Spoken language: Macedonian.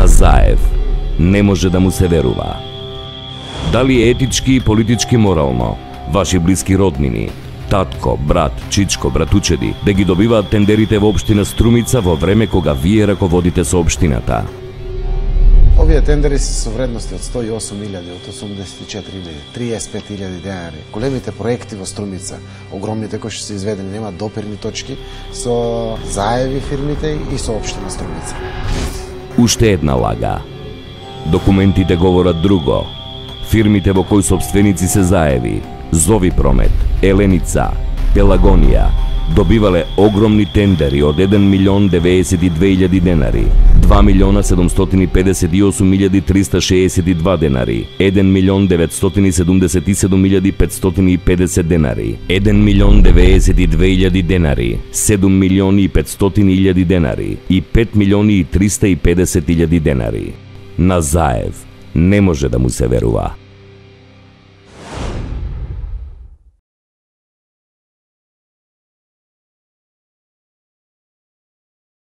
На Заев не може да му се верува. Дали етички и политички морално, ваши блиски роднини, татко, брат, чичко, братучеди, да ги добиваат тендерите во општина Струмица во време кога вие раководите со општината? Овие тендери се со вредности од 108.000, од 84.000, 35.000 денари. Големите проекти во Струмица, огромните кои што се изведени, немаат допирни точки со Заеви фирмите и со општина Струмица. Уште една лага. Документите говорат друго. Фирмите во кои собственици се Заеви, Зови Промет, Еленица, Пелагонија, добивале огромни тендери од 1.092.000 денари, 2.758.362 денари, 1.977.550 денари, 1.092.000 денари, 7.500.000 денари и 5.350.000 денари. На Заев не може да му се верува.